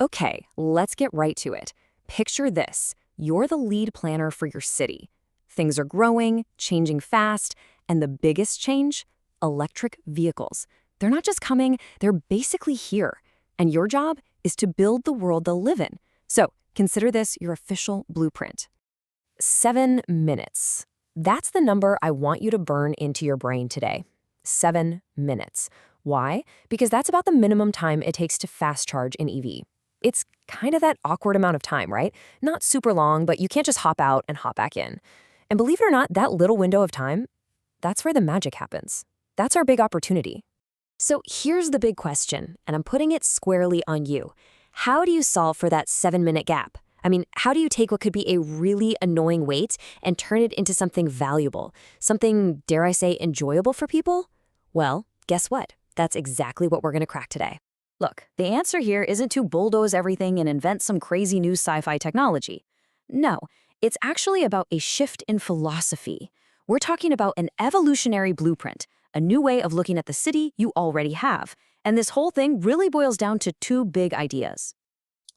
Okay, let's get right to it. Picture this. You're the lead planner for your city. Things are growing, changing fast, and the biggest change? Electric vehicles. They're not just coming, they're basically here. And your job is to build the world they'll live in. So consider this your official blueprint. 7 minutes. That's the number I want you to burn into your brain today. 7 minutes. Why? Because that's about the minimum time it takes to fast charge an EV. It's kind of that awkward amount of time, right? Not super long, but you can't just hop out and hop back in. And believe it or not, that little window of time, that's where the magic happens. That's our big opportunity. So here's the big question, and I'm putting it squarely on you. How do you solve for that 7-minute gap? I mean, how do you take what could be a really annoying wait and turn it into something valuable, something, dare I say, enjoyable for people? Well, guess what? That's exactly what we're going to crack today. Look, the answer here isn't to bulldoze everything and invent some crazy new sci-fi technology. No, it's actually about a shift in philosophy. We're talking about an evolutionary blueprint, a new way of looking at the city you already have. And this whole thing really boils down to two big ideas.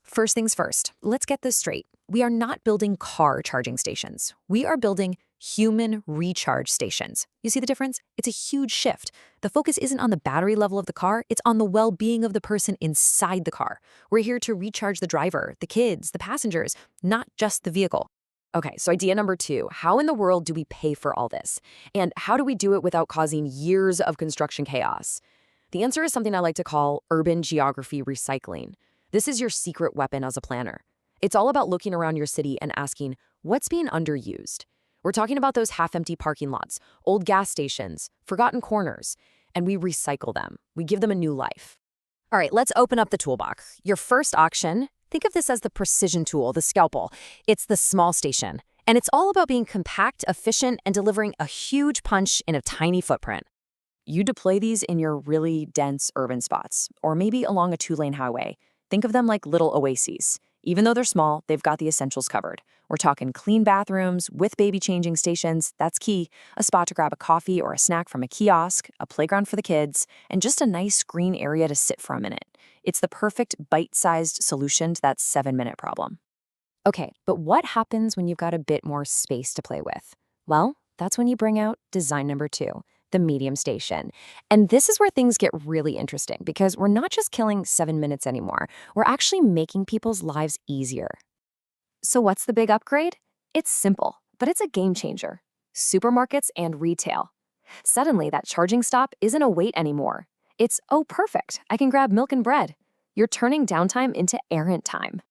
First things first, let's get this straight. We are not building car charging stations. We are building human recharge stations. You see the difference? It's a huge shift. The focus isn't on the battery level of the car, it's on the well-being of the person inside the car. We're here to recharge the driver, the kids, the passengers, not just the vehicle. Okay, so idea number 2, how in the world do we pay for all this? And how do we do it without causing years of construction chaos? The answer is something I like to call urban geography recycling. This is your secret weapon as a planner. It's all about looking around your city and asking, what's being underused? We're talking about those half-empty parking lots, old gas stations, forgotten corners, and we recycle them. We give them a new life. All right, let's open up the toolbox. Your first option, think of this as the precision tool, the scalpel. It's the small station, and it's all about being compact, efficient, and delivering a huge punch in a tiny footprint. You deploy these in your really dense urban spots, or maybe along a 2-lane highway. Think of them like little oases. Even though they're small, they've got the essentials covered. We're talking clean bathrooms with baby changing stations, that's key, a spot to grab a coffee or a snack from a kiosk, a playground for the kids, and just a nice green area to sit for a minute. It's the perfect bite-sized solution to that 7-minute problem. Okay, but what happens when you've got a bit more space to play with? Well, that's when you bring out design number 2. The medium station. And this is where things get really interesting because we're not just killing 7 minutes anymore. We're actually making people's lives easier. So what's the big upgrade? It's simple, but it's a game changer. Supermarkets and retail. Suddenly, that charging stop isn't a wait anymore. It's, oh, perfect, I can grab milk and bread. You're turning downtime into errand time.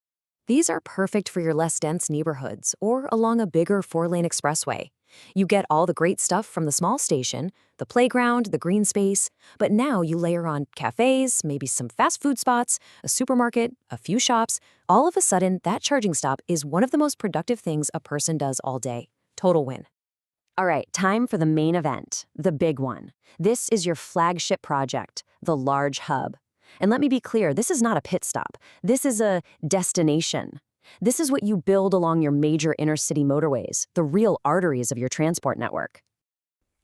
These are perfect for your less dense neighborhoods or along a bigger 4-lane expressway. You get all the great stuff from the small station, the playground, the green space, but now you layer on cafes, maybe some fast food spots, a supermarket, a few shops. All of a sudden, that charging stop is one of the most productive things a person does all day. Total win. All right, time for the main event, the big one. This is your flagship project, the large hub. And let me be clear, this is not a pit stop. This is a destination. This is what you build along your major inner-city motorways, the real arteries of your transport network.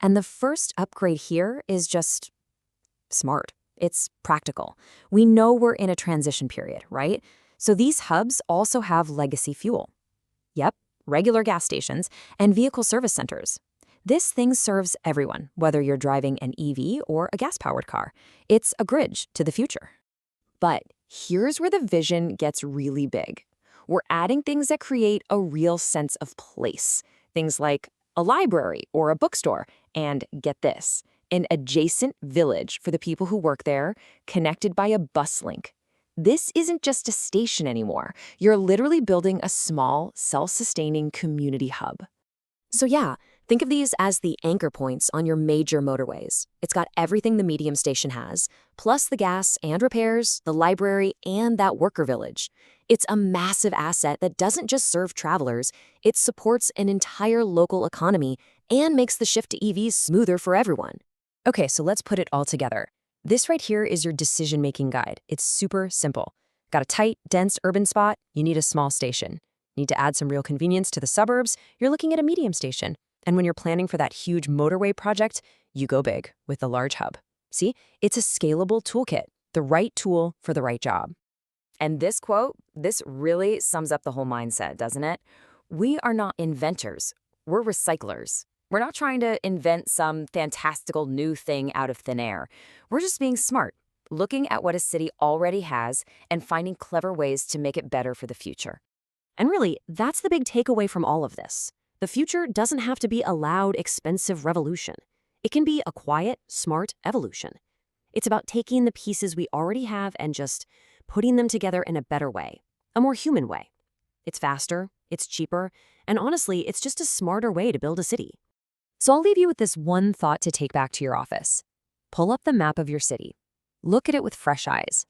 And the first upgrade here is just smart. It's practical. We know we're in a transition period, right? So these hubs also have legacy fuel. Yep, regular gas stations and vehicle service centers. This thing serves everyone, whether you're driving an EV or a gas-powered car. It's a bridge to the future. But here's where the vision gets really big. We're adding things that create a real sense of place. Things like a library or a bookstore, and get this, an adjacent village for the people who work there, connected by a bus link. This isn't just a station anymore. You're literally building a small, self-sustaining community hub. So yeah, think of these as the anchor points on your major motorways. It's got everything the medium station has, plus the gas and repairs, the library, and that worker village. It's a massive asset that doesn't just serve travelers, it supports an entire local economy and makes the shift to EVs smoother for everyone. Okay, so let's put it all together. This right here is your decision-making guide. It's super simple. Got a tight, dense urban spot? You need a small station. Need to add some real convenience to the suburbs? You're looking at a medium station. And when you're planning for that huge motorway project, you go big with the large hub. See, it's a scalable toolkit, the right tool for the right job. And this quote, this really sums up the whole mindset, doesn't it? We are not inventors, we're recyclers. We're not trying to invent some fantastical new thing out of thin air. We're just being smart, looking at what a city already has and finding clever ways to make it better for the future. And really, that's the big takeaway from all of this. The future doesn't have to be a loud, expensive revolution. It can be a quiet, smart evolution. It's about taking the pieces we already have and just putting them together in a better way, a more human way. It's faster, it's cheaper, and honestly, it's just a smarter way to build a city. So I'll leave you with this one thought to take back to your office. Pull up the map of your city. Look at it with fresh eyes.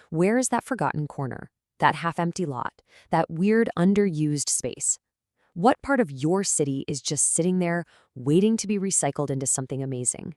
Where is that forgotten corner? That half-empty lot? That weird, underused space? What part of your city is just sitting there, waiting to be recycled into something amazing?